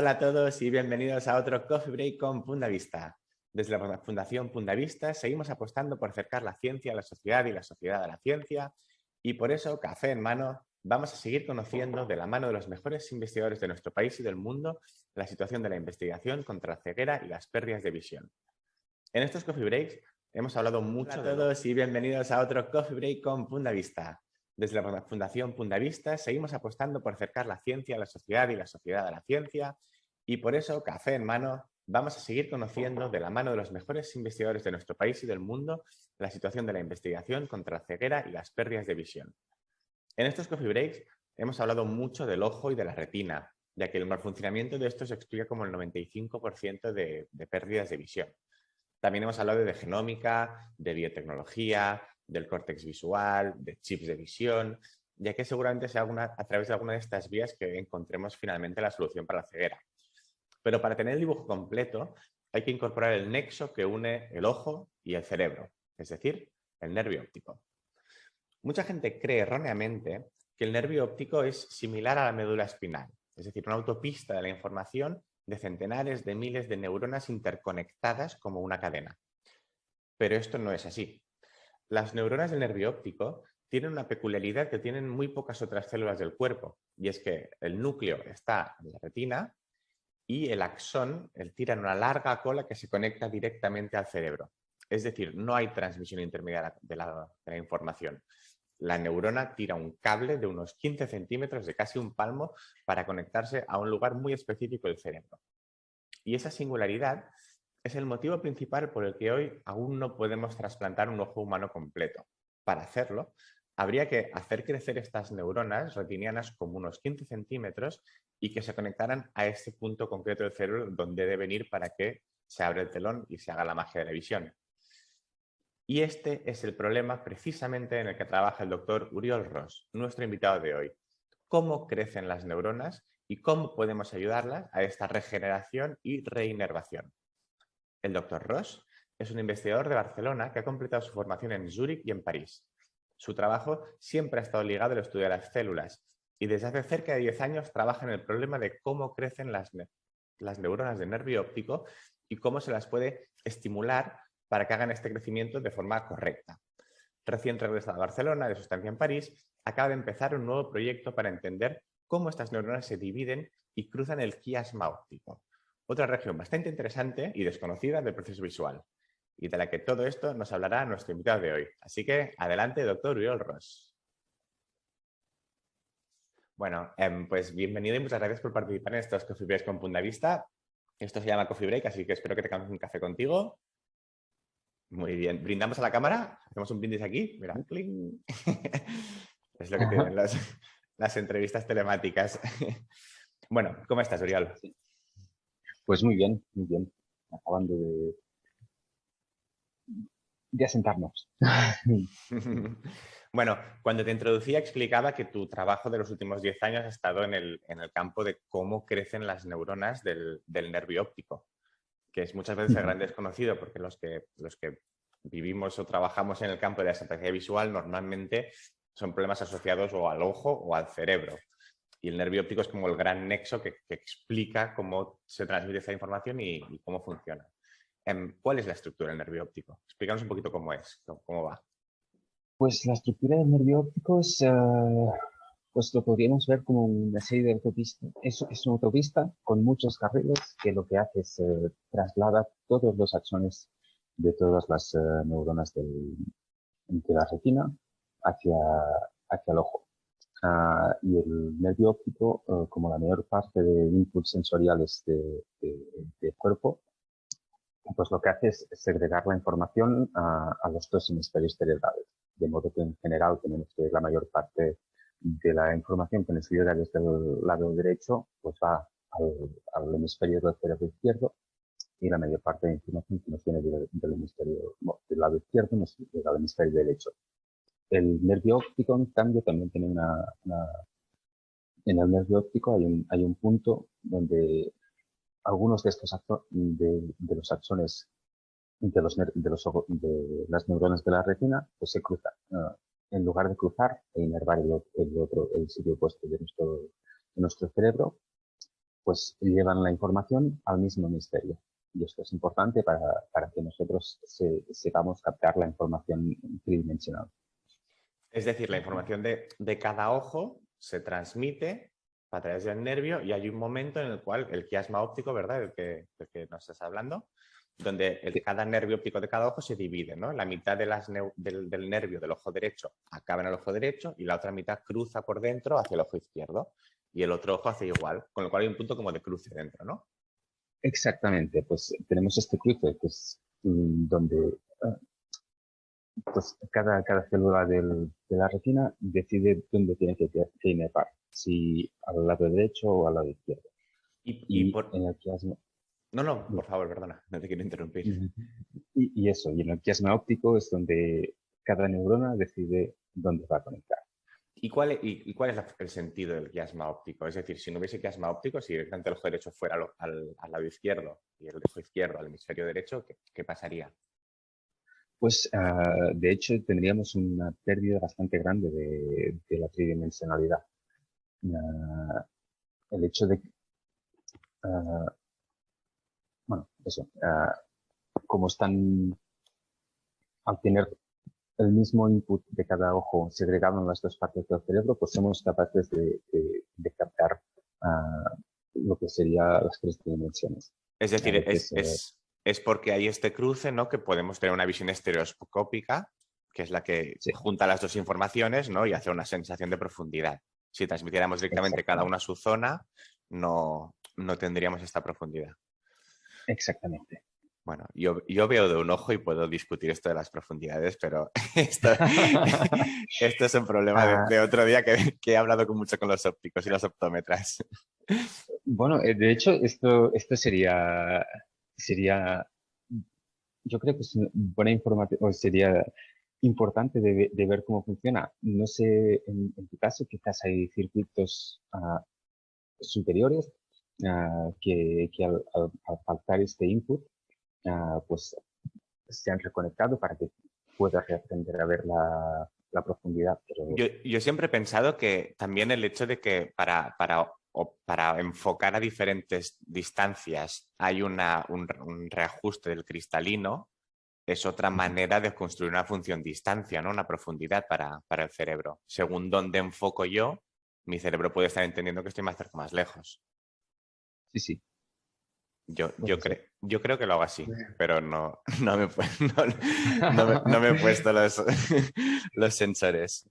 Hola a todos y bienvenidos a otro Coffee Break con Punta Vista. Desde la Fundación Punta Vista seguimos apostando por acercar la ciencia a la sociedad y la sociedad a la ciencia, y por eso, café en mano, vamos a seguir conociendo de la mano de los mejores investigadores de nuestro país y del mundo la situación de la investigación contra la ceguera y las pérdidas de visión. En estos Coffee Breaks hemos hablado mucho. Hola a todos y bienvenidos a otro Coffee Break con Punta Vista. Desde la Fundación Punta Vista seguimos apostando por acercar la ciencia a la sociedad y la sociedad a la ciencia, y por eso, café en mano, vamos a seguir conociendo de la mano de los mejores investigadores de nuestro país y del mundo la situación de la investigación contra la ceguera y las pérdidas de visión. En estos Coffee Breaks hemos hablado mucho del ojo y de la retina, ya que el mal funcionamiento de estos explica como el 95% de pérdidas de visión. También hemos hablado de genómica, de biotecnología, del córtex visual, de chips de visión, ya que seguramente sea a través de alguna de estas vías que encontremos finalmente la solución para la ceguera. Pero para tener el dibujo completo hay que incorporar el nexo que une el ojo y el cerebro, es decir, el nervio óptico. Mucha gente cree erróneamente que el nervio óptico es similar a la médula espinal, es decir, una autopista de la información de centenares de miles de neuronas interconectadas como una cadena. Pero esto no es así. Las neuronas del nervio óptico tienen una peculiaridad que tienen muy pocas otras células del cuerpo, y es que el núcleo está en la retina y el axón tira en una larga cola que se conecta directamente al cerebro. Es decir, no hay transmisión intermedia de la información. La neurona tira un cable de unos 15 centímetros, de casi un palmo, para conectarse a un lugar muy específico del cerebro. Y esa singularidad es el motivo principal por el que hoy aún no podemos trasplantar un ojo humano completo. Para hacerlo, habría que hacer crecer estas neuronas retinianas como unos 15 centímetros y que se conectaran a este punto concreto del cerebro donde deben ir para que se abra el telón y se haga la magia de la visión. Y este es el problema precisamente en el que trabaja el doctor Uriol Ros, nuestro invitado de hoy. ¿Cómo crecen las neuronas y cómo podemos ayudarlas a esta regeneración y reinervación? El doctor Ros es un investigador de Barcelona que ha completado su formación en Zúrich y en París. Su trabajo siempre ha estado ligado al estudio de las células y desde hace cerca de 10 años trabaja en el problema de cómo crecen las neuronas del nervio óptico y cómo se las puede estimular para que hagan este crecimiento de forma correcta. Recién regresado a Barcelona, de su estancia en París, acaba de empezar un nuevo proyecto para entender cómo estas neuronas se dividen y cruzan el quiasma óptico, otra región bastante interesante y desconocida del proceso visual, y de la que todo esto nos hablará nuestro invitado de hoy. Así que, adelante, doctor Uriol Ros. Bueno, pues bienvenido y muchas gracias por participar en estos Coffee Breaks con Punta Vista. Esto se llama Coffee Break, así que espero que tengamos un café contigo. Muy bien. ¿Brindamos a la cámara? ¿Hacemos un brindis aquí? Mira, cling. Es lo que tienen las entrevistas telemáticas. Bueno, ¿cómo estás, Uriol? Sí. Pues muy bien, muy bien. Acabando de asentarnos. Bueno, cuando te introducía explicaba que tu trabajo de los últimos 10 años ha estado en el campo de cómo crecen las neuronas del nervio óptico, que es muchas veces el gran desconocido, porque los que vivimos o trabajamos en el campo de la estrategia visual normalmente son problemas asociados o al ojo o al cerebro. Y el nervio óptico es como el gran nexo que explica cómo se transmite esa información y cómo funciona. ¿Cuál es la estructura del nervio óptico? Explícanos un poquito cómo es, cómo va. Pues la estructura del nervio óptico es, pues lo podríamos ver como una serie de autopistas. Es una autopista con muchos carriles que lo que hace es traslada todos los axones de todas las neuronas de la retina hacia, hacia el ojo. Y el nervio óptico, como la mayor parte de inputs sensoriales del cuerpo, pues lo que hace es segregar la información a los dos hemisferios cerebrales. De modo que en general tenemos que la mayor parte de la información que nos llega desde el lado derecho pues va al hemisferio del cerebro izquierdo, y la mayor parte de la información que nos viene del hemisferio del lado izquierdo nos llega al hemisferio derecho. El nervio óptico, en cambio, también tiene en el nervio óptico hay un punto donde algunos de estos de los axones de las neuronas de la retina pues se cruzan. En lugar de cruzar e inervar el sitio opuesto de nuestro cerebro, pues llevan la información al mismo hemisferio. Y esto es importante para que nosotros sepamos captar la información tridimensional. Es decir, la información de cada ojo se transmite a través del nervio y hay un momento en el cual el quiasma óptico, ¿verdad? Del que nos estás hablando, donde cada nervio óptico de cada ojo se divide, ¿no? La mitad del nervio del ojo derecho acaba en el ojo derecho y la otra mitad cruza por dentro hacia el ojo izquierdo y el otro ojo hace igual, con lo cual hay un punto como de cruce dentro, ¿no? Exactamente, pues tenemos este cruce que es donde pues cada célula de la retina decide dónde tiene que inervar, si al lado derecho o al lado izquierdo. Y en el quiasma... No, por favor, perdona, no te quiero interrumpir. Y eso, y en el quiasma óptico es donde cada neurona decide dónde va a conectar. ¿Y cuál es el sentido del quiasma óptico? Es decir, si no hubiese quiasma óptico, si directamente el ojo derecho fuera al lado izquierdo y el ojo izquierdo al hemisferio derecho, ¿qué pasaría? Pues, de hecho, tendríamos una pérdida bastante grande de la tridimensionalidad. El hecho de... bueno, eso. Como están... Al tener el mismo input de cada ojo segregado en las dos partes del cerebro, pues somos capaces de captar lo que serían las tres dimensiones. Es decir, es porque hay este cruce, ¿no? Que podemos tener una visión estereoscópica, que es la que junta las dos informaciones, ¿no? Y hace una sensación de profundidad. Si transmitiéramos directamente cada una a su zona, no tendríamos esta profundidad. Exactamente. Bueno, yo veo de un ojo y puedo discutir esto de las profundidades, pero esto es un problema de otro día que he hablado mucho con los ópticos y los optómetras. Bueno, de hecho, esto sería, yo creo que es una buena información, o sería importante de ver cómo funciona. No sé, en tu caso, quizás hay circuitos superiores que al faltar este input, pues se han reconectado para que puedas reaprender a ver la profundidad. Pero... Yo siempre he pensado que también el hecho de que para enfocar a diferentes distancias hay un reajuste del cristalino es otra manera de construir una función distancia, ¿no? Una profundidad para el cerebro. Según dónde enfoco yo, mi cerebro puede estar entendiendo que estoy más cerca o más lejos. Sí, sí. Yo creo que lo hago así, pero no me he puesto los sensores.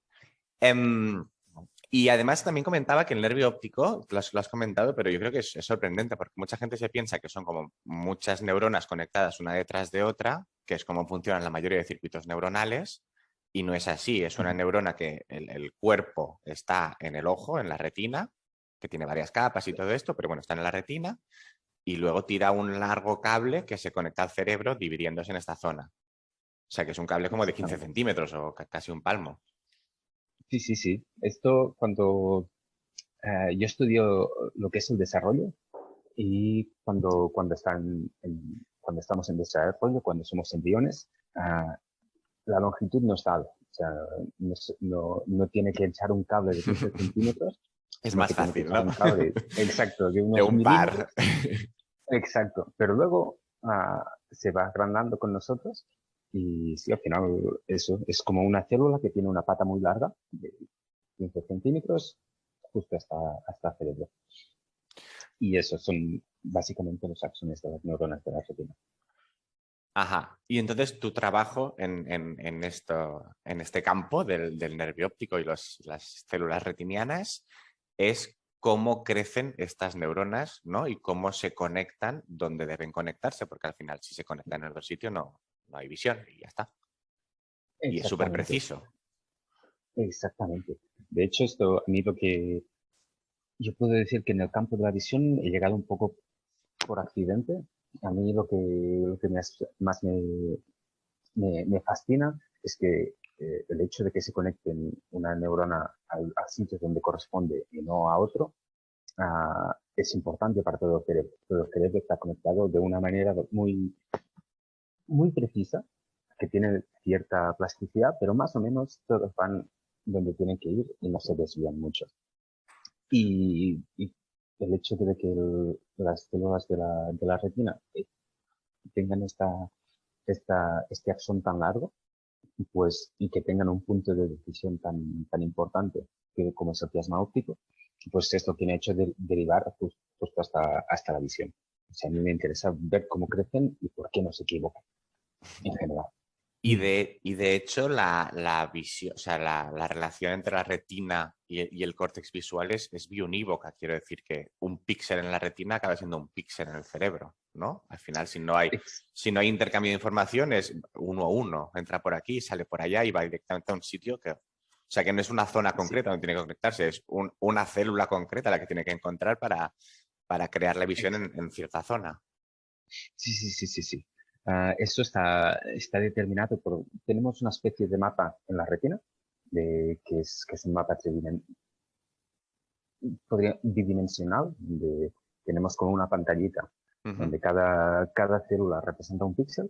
Y además también comentaba que el nervio óptico, lo has comentado, pero yo creo que es sorprendente porque mucha gente se piensa que son como muchas neuronas conectadas una detrás de otra, que es como funcionan la mayoría de circuitos neuronales, y no es así. Es una neurona que el cuerpo está en el ojo, en la retina, que tiene varias capas y todo esto, pero bueno, está en la retina, y luego tira un largo cable que se conecta al cerebro dividiéndose en esta zona. O sea que es un cable como de 15 centímetros o casi un palmo. Sí, sí, sí. Esto cuando yo estudio lo que es el desarrollo y cuando estamos en desarrollo, cuando somos embriones, la longitud no es tal. O sea, no tiene que echar un cable de 15 centímetros. Es más fácil, ¿no? Un cable exacto, de unos de un par. Exacto. Pero luego se va agrandando con nosotros y sí, al final eso es como una célula que tiene una pata muy larga, de 15 centímetros, justo hasta el cerebro. Y esos son básicamente los axones de las neuronas de la retina. Ajá. Y entonces tu trabajo en este campo del nervio óptico y las células retinianas es cómo crecen estas neuronas, ¿no? Y cómo se conectan donde deben conectarse, porque al final si se conectan en otro sitio no hay visión y ya está. Y es súper preciso. Exactamente. De hecho, esto a mí lo que yo puedo decir que en el campo de la visión he llegado un poco por accidente. A mí lo que más me fascina es que el hecho de que se conecten una neurona al sitio donde corresponde y no a otro es importante para todo el cerebro. Todo el cerebro está conectado de una manera muy, muy precisa, que tiene cierta plasticidad, pero más o menos todos van donde tienen que ir y no se desvían mucho. Y el hecho de que las células de la retina tengan este axón tan largo, pues, y que tengan un punto de decisión tan importante como es el plasma óptico, pues esto tiene hecho de derivar justo hasta la visión. O sea, a mí me interesa ver cómo crecen y por qué no se equivocan en general. Y de hecho, la visión, o sea, la relación entre la retina y el córtex visual es biunívoca. Quiero decir que un píxel en la retina acaba siendo un píxel en el cerebro, ¿no? Al final, si no hay intercambio de información, es uno a uno. Entra por aquí, sale por allá y va directamente a un sitio que. O sea, que no es una zona Sí, concreta donde tiene que conectarse, es una célula concreta la que tiene que encontrar para crear la visión en cierta zona. sí, sí, sí, sí, sí. Eso está determinado por... Tenemos una especie de mapa en la retina, que es un mapa bidimensional, donde tenemos como una pantallita, Ujú. donde cada célula representa un píxel,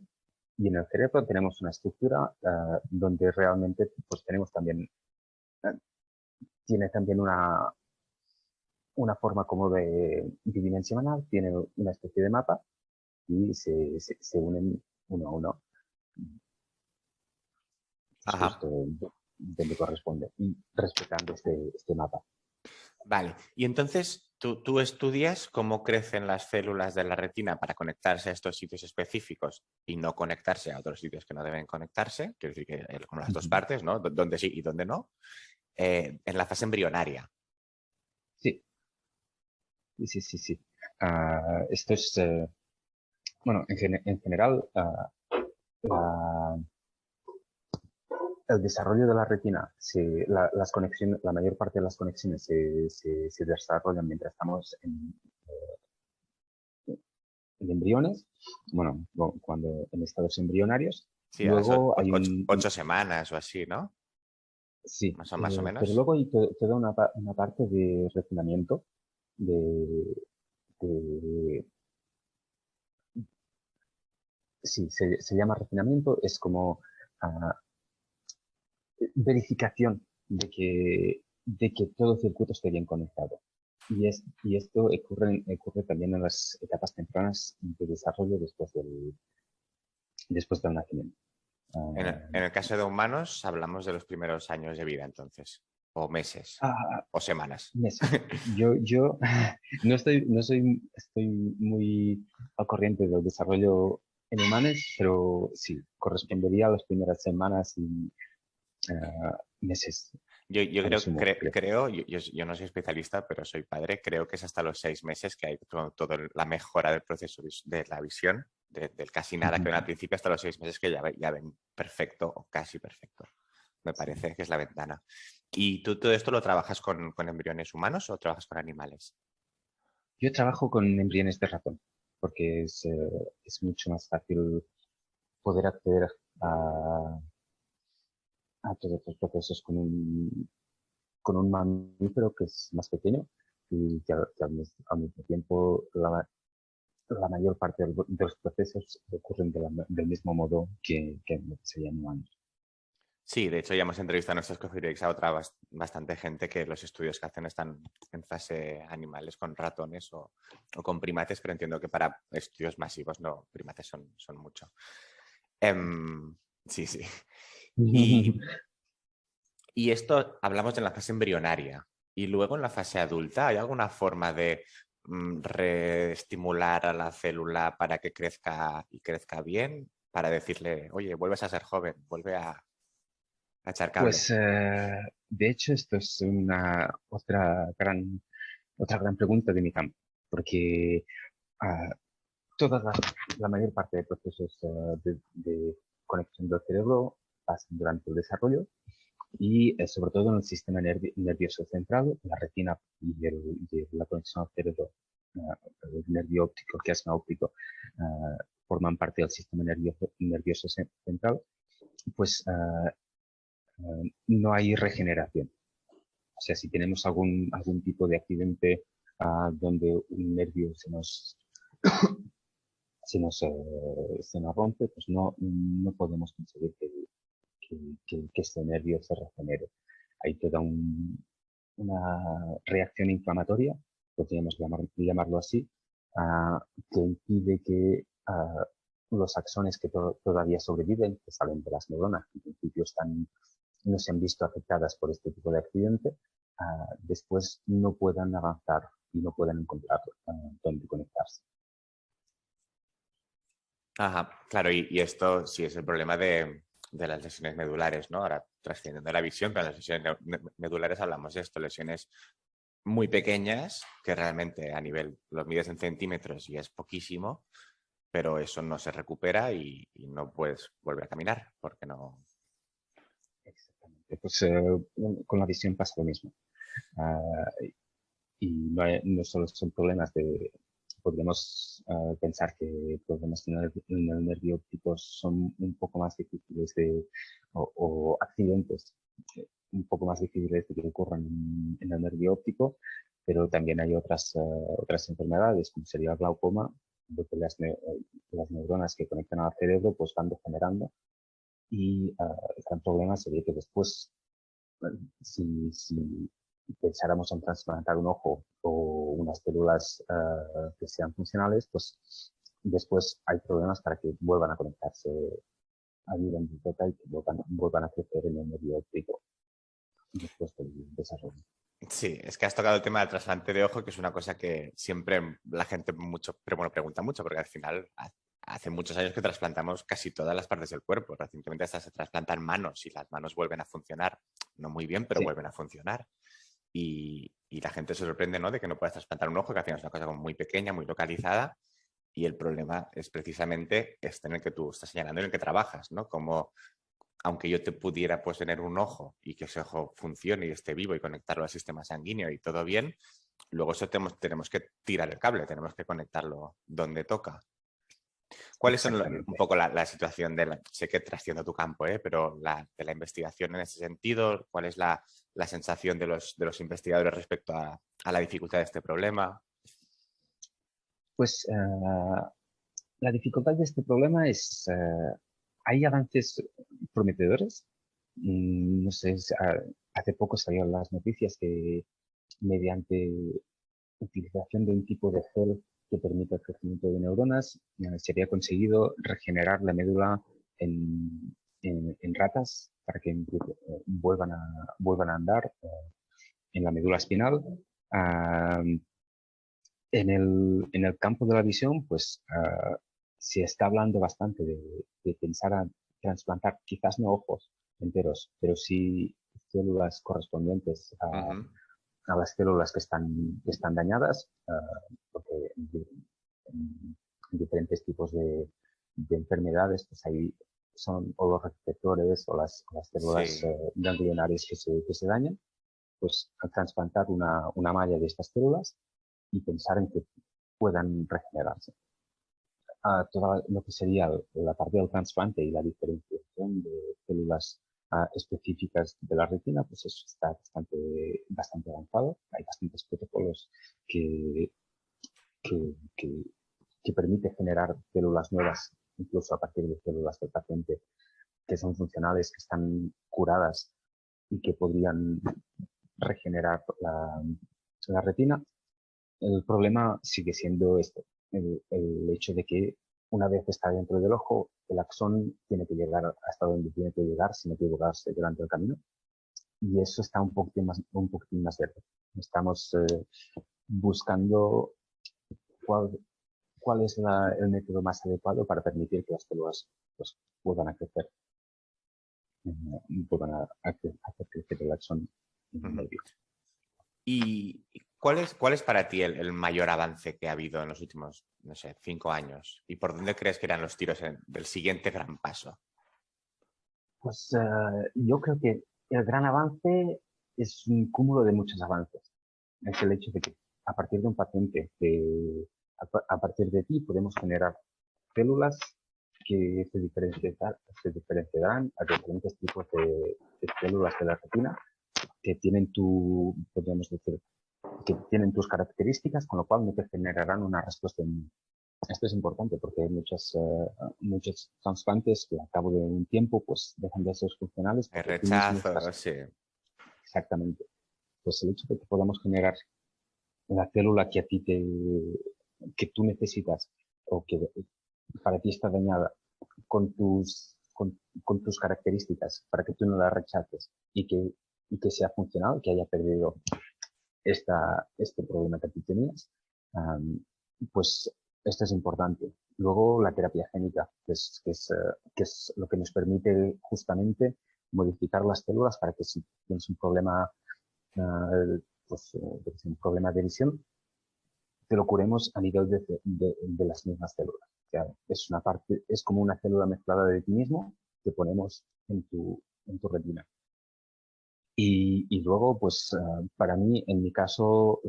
y en el cerebro tenemos una estructura donde realmente pues tenemos también, eh, tiene también una forma como de bidimensional, tiene una especie de mapa y se unen uno a uno, pues Ajá. justo donde corresponde, y respetando este mapa. Vale, y entonces tú estudias cómo crecen las células de la retina para conectarse a estos sitios específicos y no conectarse a otros sitios que no deben conectarse, quiero decir que como las dos Ujú. partes, ¿no? Donde sí y donde no, en la fase embrionaria. Sí, sí, sí, sí, sí. Esto es, bueno, en general, la- el desarrollo de la retina, las conexiones, la mayor parte de las conexiones se desarrollan mientras estamos en embriones, bueno, cuando en estados embrionarios. Sí, a las Luego hay un, 8 semanas o así, ¿no? sí, Más o pero menos. luego hay toda una parte de refinamiento, de, de sí, se llama refinamiento, es como ah, verificación de que todo el circuito esté bien conectado. Y esto ocurre también en las etapas tempranas de desarrollo después del nacimiento. En el caso de humanos, hablamos de los primeros años de vida, entonces, o meses, Ah, o semanas. meses. Yo estoy muy al corriente del desarrollo en humanos, pero sí, correspondería a las primeras semanas y meses Yo a lo creo, sumo, creo. yo no soy especialista, pero soy padre, creo que es hasta los 6 meses que hay toda la mejora del proceso de la visión, del casi nada que ven al principio, hasta los 6 meses que ya ven perfecto o casi perfecto. Me Sí. parece que es la ventana. ¿Y tú todo esto lo trabajas con embriones humanos o trabajas con animales? Yo trabajo con embriones de ratón, porque es mucho más fácil poder acceder a, a todos los procesos con un mamífero que es más pequeño y que al mismo tiempo la mayor parte de los procesos ocurren del mismo modo que en lo que serían humanos. Sí, de hecho ya hemos entrevistado en nuestros Coffee Breaks a otra bastante gente que los estudios que hacen están en fase animales con ratones o con primates, pero entiendo que para estudios masivos no, primates son mucho. Em, sí, sí. Y, y esto hablamos de la fase embrionaria. Y luego en la fase adulta, ¿hay alguna forma de reestimular a la célula para que crezca y crezca bien? Para decirle, oye, vuelves a ser joven, vuelve a echar cable. Pues, de hecho, esto es una otra gran pregunta de mi campo, porque ah, la mayor parte de procesos de conexión del cerebro pasan durante el desarrollo y sobre todo en el sistema nervioso central, la retina y la conexión al cerebro, el nervio óptico, el quiasma óptico, forman parte del sistema nervioso central, pues no hay regeneración. O sea, si tenemos algún tipo de accidente donde un nervio se nos rompe, pues no podemos conseguir que este nervio se regenere. Hay toda una reacción inflamatoria podríamos llamarlo así, que impide que los axones que todavía sobreviven, que salen de las neuronas, que en principio no se han visto afectadas por este tipo de accidente, después no puedan avanzar y no puedan encontrar dónde conectarse. Ajá, claro, y esto sí es el problema de las lesiones medulares, ¿no? Ahora, trascendiendo la visión, pero en las lesiones medulares hablamos de esto, lesiones muy pequeñas, que realmente a nivel los mides en centímetros y es poquísimo, pero eso no se recupera y no puedes volver a caminar porque no... Exactamente. Pues con la visión pasa lo mismo. Y no solo son problemas podríamos pensar que problemas en el nervio óptico son un poco más difíciles o accidentes un poco más difíciles de que ocurran en el nervio óptico, pero también hay otras enfermedades, como sería el glaucoma, donde las neuronas que conectan al cerebro pues van degenerando y el gran problema sería que después, si pensáramos en trasplantar un ojo o unas células que sean funcionales, pues después hay problemas para que vuelvan a conectarse a nivel de beta y que vuelvan a crecer en el nervio óptico después del desarrollo. Sí, es que has tocado el tema del trasplante de ojo, que es una cosa que siempre la gente pregunta mucho, porque al final hace muchos años que trasplantamos casi todas las partes del cuerpo. Recientemente hasta se trasplantan manos y las manos vuelven a funcionar, no muy bien, pero Sí, vuelven a funcionar. Y la gente se sorprende, ¿no?, de que no puedas trasplantar un ojo, que al final es una cosa como muy pequeña, muy localizada. Y el problema es precisamente este en el que tú estás señalando, en el que trabajas, ¿no? Como aunque yo te pudiera pues tener un ojo y que ese ojo funcione y esté vivo y conectarlo al sistema sanguíneo y todo bien, luego eso tenemos que tirar el cable, tenemos que conectarlo donde toca. ¿Cuáles son un exactamente. poco la situación sé que trasciende tu campo, pero de la investigación en ese sentido? ¿Cuál es la sensación de los investigadores respecto a la dificultad de este problema? Pues la dificultad de este problema es, hay avances prometedores. No sé, hace poco salieron las noticias que mediante utilización de un tipo de gel que permite el crecimiento de neuronas, se había conseguido regenerar la médula en ratas para que vuelvan a andar en la médula espinal. Ah, en el campo de la visión, pues se está hablando bastante de pensar a trasplantar, quizás no ojos enteros, pero sí células correspondientes a las células que están dañadas, porque en diferentes tipos de enfermedades, pues ahí o los receptores o las células Sí. ganglionarias que se dañan, pues al trasplantar una malla de estas células y pensar en que puedan regenerarse. Todo lo que sería la parte del trasplante y la diferenciación de células específicas de la retina, pues eso está bastante avanzado. Hay bastantes protocolos que, que, que, que permite generar células nuevas, incluso a partir de células del paciente que son funcionales, que están curadas y que podrían regenerar la retina. El problema sigue siendo el hecho de que una vez está dentro del ojo, el axón tiene que llegar hasta donde tiene que llegar sin equivocarse durante el camino. Y eso está un poquitín más verde. Estamos buscando cuál es el método más adecuado para permitir que las células pues, puedan crecer, hacer crecer el axón en el nervio. ¿Y cuál es para ti el mayor avance que ha habido en los últimos, no sé, 5 años? ¿Y por dónde crees que eran los tiros del siguiente gran paso? Pues yo creo que el gran avance es un cúmulo de muchos avances. Es el hecho de que a partir de un paciente, a partir de ti, podemos generar células que se diferenciarán a diferentes tipos de células de la retina que podríamos decir, que tienen tus características, con lo cual no te generarán una respuesta inmune. Esto es importante porque hay muchos trasplantes que al cabo de un tiempo pues dejan de ser funcionales El porque tú mismo rechazo, estás sí. exactamente. Pues el hecho de que podamos generar la célula que a ti que tú necesitas o que para ti está dañada con tus características para que tú no la rechaces y que sea funcional, que haya perdido este problema que tú tenías, um, pues esto es importante. Luego la terapia génica, que es lo que nos permite justamente modificar las células para que si tienes un problema, un problema de visión, te lo curemos a nivel de las mismas células. O sea, es una parte, es como una célula mezclada de ti mismo que ponemos en tu retina. Y luego, pues, para mí, en mi caso,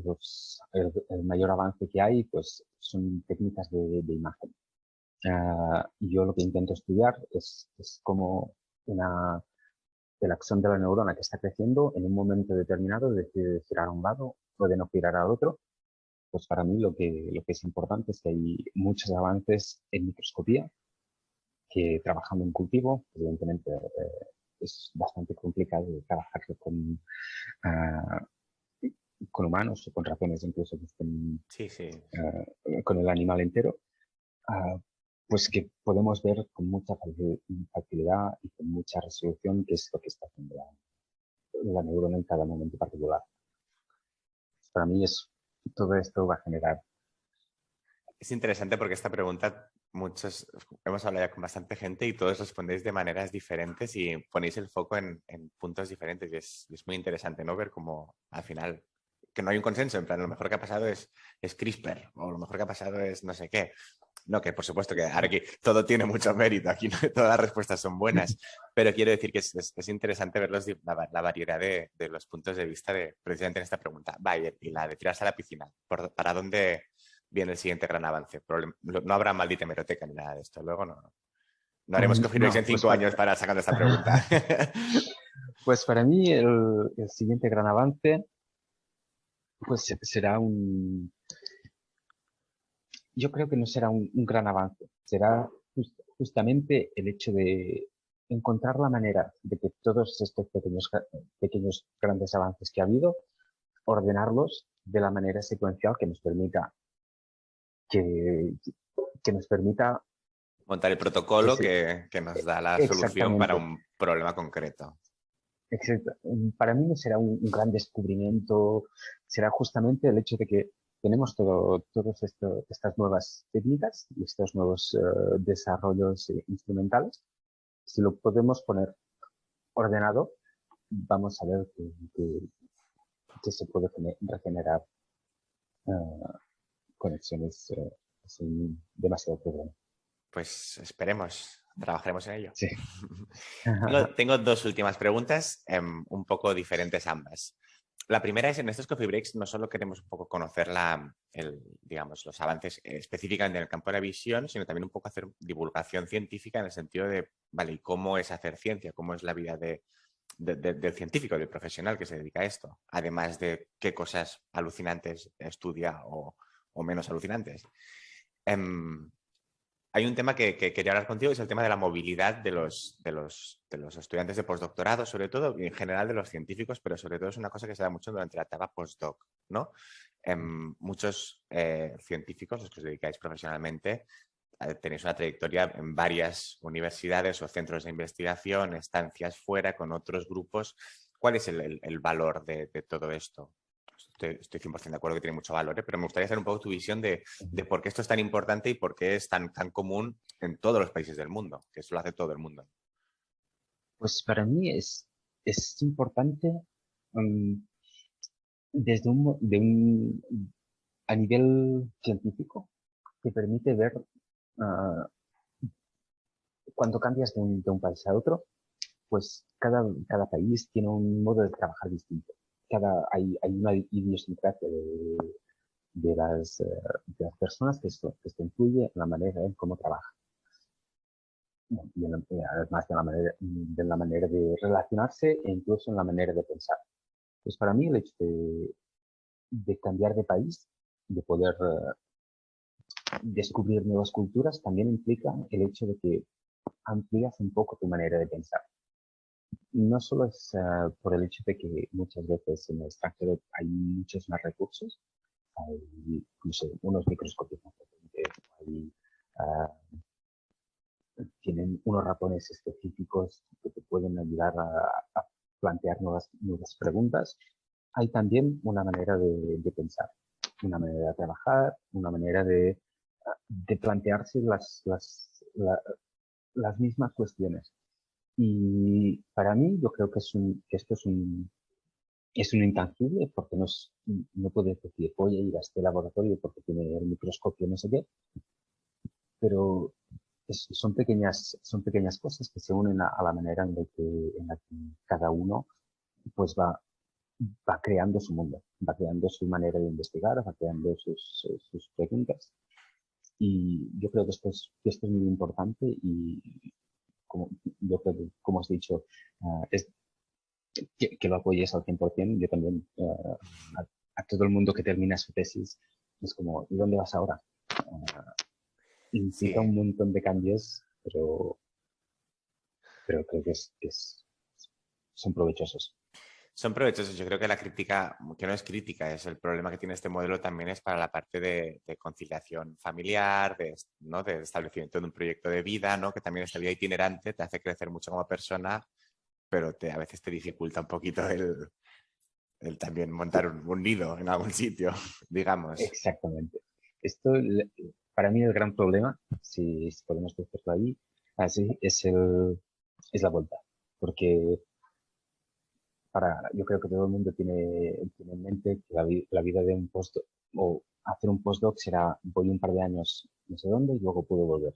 el mayor avance que hay, pues, son técnicas de imagen. Yo lo que intento estudiar es como el axón de la neurona que está creciendo en un momento determinado decide de girar a un lado o de no girar al otro. Pues para mí lo que es importante es que hay muchos avances en microscopía, que trabajando en cultivo, evidentemente es bastante complicado trabajar ah, con humanos o con ratones, incluso que estén Sí, sí. con el animal entero, pues que podemos ver con mucha facilidad y con mucha resolución qué es lo que está haciendo la neurona en cada momento particular. Para mí todo esto va a generar. Es interesante porque esta pregunta hemos hablado ya con bastante gente y todos respondéis de maneras diferentes y ponéis el foco en puntos diferentes y es muy interesante, ¿no? Ver cómo al final, que no hay un consenso, en plan, lo mejor que ha pasado es CRISPR o lo mejor que ha pasado es no sé qué. No, que por supuesto que aquí todo tiene mucho mérito, aquí no, todas las respuestas son buenas, pero quiero decir que es interesante ver la variedad de los puntos de vista precisamente en esta pregunta. Vaya, y la de tirarse a la piscina, ¿para dónde viene el siguiente gran avance? No habrá maldita hemeroteca ni nada de esto, luego no haremos Coffee Breaks No, en 5 años para sacando esta pregunta. pues para mí el siguiente gran avance pues será yo creo que no será un gran avance, será justamente el hecho de encontrar la manera de que todos estos pequeños grandes avances que ha habido, ordenarlos de la manera secuencial que, que nos permita Montar el que protocolo se, que nos da la solución para exactamente. un problema concreto. Exacto. Para mí no será un gran descubrimiento, será justamente el hecho de que tenemos todas estas nuevas técnicas y estos nuevos desarrollos instrumentales. Si lo podemos poner ordenado, vamos a ver que se puede regenerar eh, conexiones sin demasiado problema. Pues esperemos, trabajaremos en ello. Sí. Tengo dos últimas preguntas, un poco diferentes ambas. La primera es, en estos coffee breaks no solo queremos un poco conocer digamos, los avances específicamente en el campo de la visión, sino también un poco hacer divulgación científica en el sentido de, vale, ¿y cómo es hacer ciencia? ¿Cómo es la vida del científico, del profesional que se dedica a esto? Además de qué cosas alucinantes estudia o menos alucinantes. Hay un tema que quería hablar contigo, es el tema de la movilidad de los estudiantes de postdoctorado, sobre todo, y en general de los científicos, pero sobre todo es una cosa que se da mucho durante la etapa postdoc, ¿no? Muchos científicos, los que os dedicáis profesionalmente, tenéis una trayectoria en varias universidades o centros de investigación, estancias fuera con otros grupos. ¿Cuál es el valor de todo esto? Estoy 100% de acuerdo que tiene mucho valor, pero me gustaría saber un poco tu visión de por qué esto es tan importante y por qué es tan común en todos los países del mundo, que eso lo hace todo el mundo. Pues para mí es importante um, a nivel científico, te permite ver uh, cuando cambias de un país a otro, pues cada país tiene un modo de trabajar distinto. Hay una idiosincrasia de las personas que esto influye en la manera en cómo trabajan. Además de la manera de relacionarse e incluso en la manera de pensar. Pues para mí el hecho de cambiar de país, de poder descubrir nuevas culturas, también implica el hecho de que amplías un poco tu manera de pensar. No solo es por el hecho de que muchas veces en el extranjero hay muchos más recursos hay no sé, unos microscopios más potentes, hay, ah, tienen unos ratones específicos que te pueden ayudar a plantear nuevas preguntas. Hay también una manera de pensar, una manera de trabajar, una manera de plantearse las mismas cuestiones. Y para mí yo creo que esto es un intangible porque no puedes decir, voy a ir a este laboratorio porque tiene el microscopio no sé qué, pero son pequeñas cosas que se unen a la manera en la que cada uno pues va creando su mundo, va creando su manera de investigar, va creando sus preguntas. Y yo creo que esto es muy importante y como, yo creo que, como has dicho, es que lo apoyes al 100%. Yo también, a todo el mundo que termina su tesis, es como, ¿y dónde vas ahora? Implica Sí, un montón de cambios, pero creo son provechosos. son provechosos. Yo creo que la crítica, que no es crítica, es el problema que tiene este modelo también es para la parte de conciliación familiar, ¿no? De establecimiento de un proyecto de vida, ¿no? Que también esta vida itinerante te hace crecer mucho como persona, pero a veces te dificulta un poquito el también montar un nido en algún sitio, digamos. Exactamente. Esto, para mí, el gran problema, si podemos decirlo ahí, así, es la vuelta. Porque yo creo que todo el mundo tiene en mente que la vida de un postdoc o hacer un postdoc será voy un par de años no sé dónde y luego puedo volver.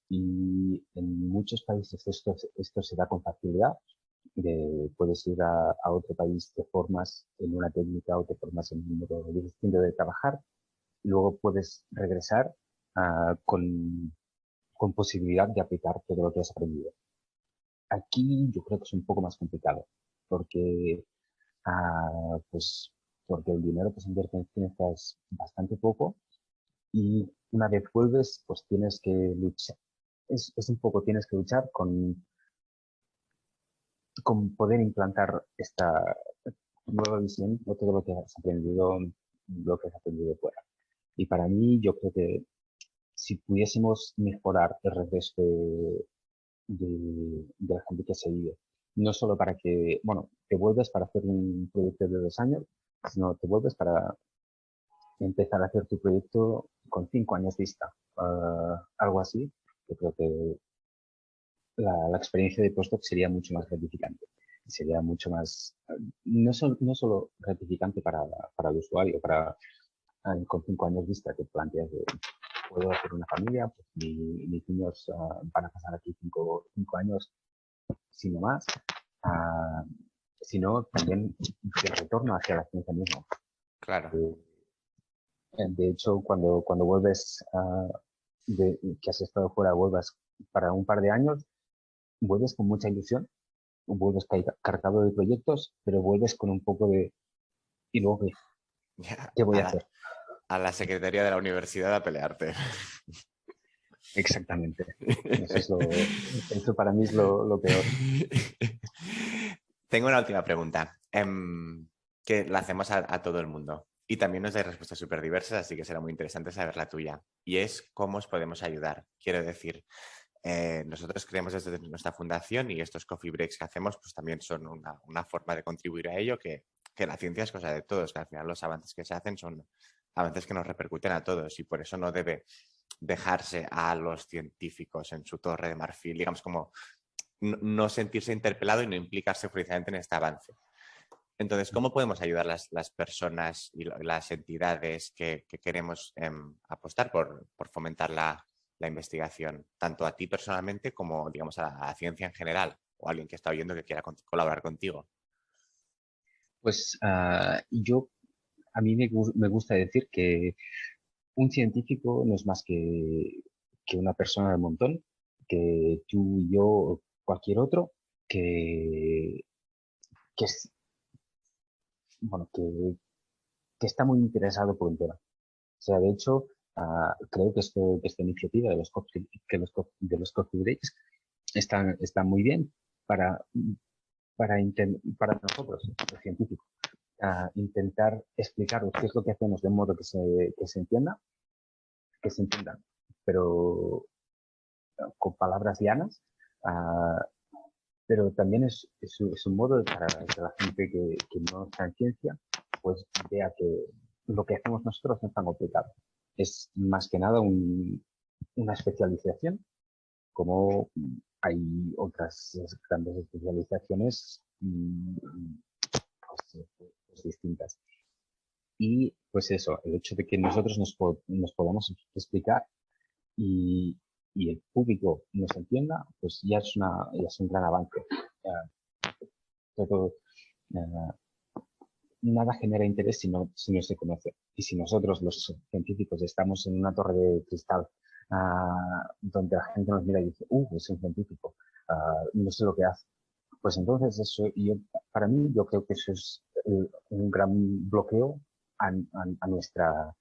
Y en muchos países esto se da con facilidad. Puedes ir a otro país, te formas en una técnica o te formas en un modo distinto de trabajar y luego puedes regresar con posibilidad de aplicar todo lo que has aprendido. Aquí yo creo que es un poco más complicado porque pues porque el dinero que se invierte en ciencia es bastante poco y una vez vuelves, pues tienes que luchar. Es un poco, tienes que luchar con poder implantar esta nueva visión o todo lo que has aprendido fuera. Y para mí, yo creo que si pudiésemos mejorar el regreso de la gente que ha seguido, no solo para que, bueno, te vuelves para hacer un proyecto de 2 años, sino te vuelves para empezar a hacer tu proyecto con 5 años vista. Algo así. Yo creo que la experiencia de postdoc sería mucho más gratificante. Sería mucho más, no solo gratificante para el usuario, con 5 años vista que planteas de, puedo hacer una familia, pues mis niños van a pasar aquí cinco años, sino más, uh, sino también el retorno hacia la ciencia misma. Claro. De hecho, cuando vuelves, que has estado fuera, vuelvas para un par de años, vuelves con mucha ilusión, vuelves cargado de proyectos, pero vuelves con un poco de, ¿y luego qué? Ya, ¿Qué voy a hacer? a la secretaría de la universidad a pelearte. Exactamente. Eso para mí es lo peor. Tengo una última pregunta, que la hacemos a todo el mundo. Y también nos da respuestas súper diversas, así que será muy interesante saber la tuya. Y es cómo os podemos ayudar. Quiero decir, nosotros creemos desde nuestra fundación y estos coffee breaks que hacemos pues también son una forma de contribuir a ello, que la ciencia es cosa de todos, que al final los avances que se hacen son avances que nos repercuten a todos y por eso no debe dejarse a los científicos en su torre de marfil, digamos como no sentirse interpelado y no implicarse precisamente en este avance. Entonces, ¿cómo podemos ayudar las personas y las entidades que queremos apostar por fomentar la investigación, tanto a ti personalmente como, digamos, a la ciencia en general o a alguien que está oyendo que quiera colaborar contigo? Pues a mí me gusta decir que un científico no es más que una persona del montón, que tú y yo o cualquier otro, que, que es, bueno, que está muy interesado por un tema. O sea, de hecho, creo que esta iniciativa de los coffee breaks está muy bien para, para nosotros, los científicos. intentar explicar qué es lo que hacemos de un modo que se entienda, pero con palabras llanas, ah, pero también es un modo para que la gente que no está en ciencia pues vea que lo que hacemos nosotros no es tan complicado. Es más que nada una especialización, como hay otras grandes especializaciones pues distintas. Y pues eso, el hecho de que nosotros nos podamos explicar y, y el público nos entienda, pues ya es un gran avance. Todo, nada genera interés si no se conoce. Y si nosotros, los científicos, estamos en una torre de cristal donde la gente nos mira y dice, es un científico, no sé lo que hace. Pues entonces para mí yo creo que eso es un gran bloqueo a nuestra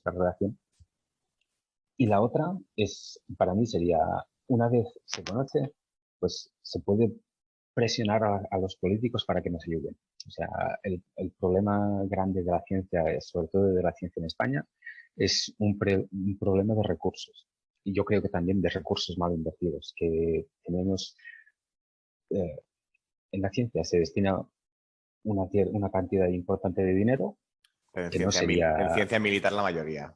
relación. Y la otra para mí sería, una vez se conoce, pues se puede presionar a los políticos para que nos ayuden. O sea, el problema grande de la ciencia, sobre todo de la ciencia en España, es un problema de recursos. Y yo creo que también de recursos mal invertidos, que tenemos, en la ciencia se destina una cantidad importante de dinero Pero que no sería en ciencia militar la mayoría.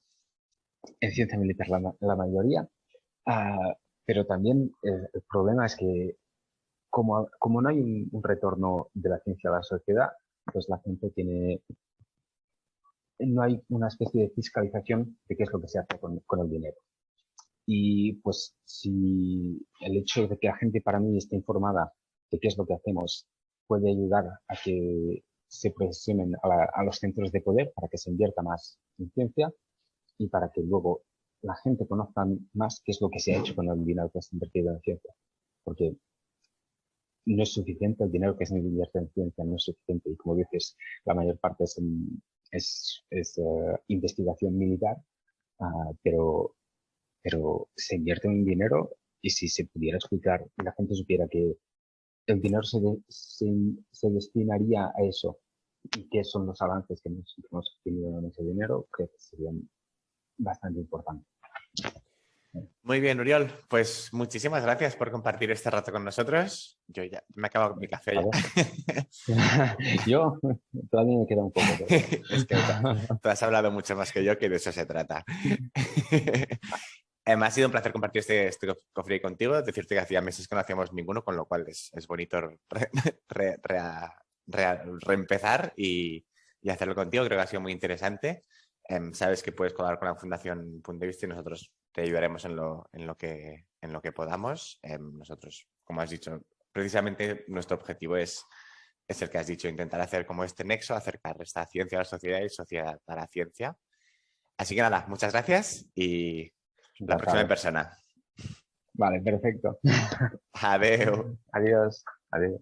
en ciencia militar la mayoría, pero también el problema es que como no hay un retorno de la ciencia a la sociedad, pues la gente no hay una especie de fiscalización de qué es lo que se hace con el dinero. Y pues si el hecho de que la gente para mí esté informada de qué es lo que hacemos puede ayudar a que se presionen a los centros de poder para que se invierta más en ciencia y para que luego la gente conozca más qué es lo que se ha hecho con el dinero que se ha invertido en ciencia. Porque no es suficiente el dinero que se invierte en ciencia, no es suficiente. Y como dices, la mayor parte es investigación militar, pero se invierte un dinero y si se pudiera explicar y la gente supiera que el dinero se destinaría a eso y qué son los avances que hemos tenido en ese dinero, creo que serían bastante importantes. Muy bien, Uriol. Pues muchísimas gracias por compartir este rato con nosotros. Yo ya me he acabado mi café ya. Yo todavía me queda un poco. Pero... Es que tú has hablado mucho más que yo, que de eso se trata. Me ha sido un placer compartir este coffee break contigo. Decirte que hacía meses que no hacíamos ninguno, con lo cual es bonito reempezar y hacerlo contigo. Creo que ha sido muy interesante. Sabes que puedes colaborar con la Fundación Punto de Vista y nosotros te ayudaremos en lo que podamos. Nosotros, como has dicho, precisamente nuestro objetivo es el que has dicho, intentar hacer como este nexo, acercar esta ciencia a la sociedad y sociedad a la ciencia. Así que nada, muchas gracias y la próxima en persona. Vale, perfecto. Adeu. Adiós. Adiós.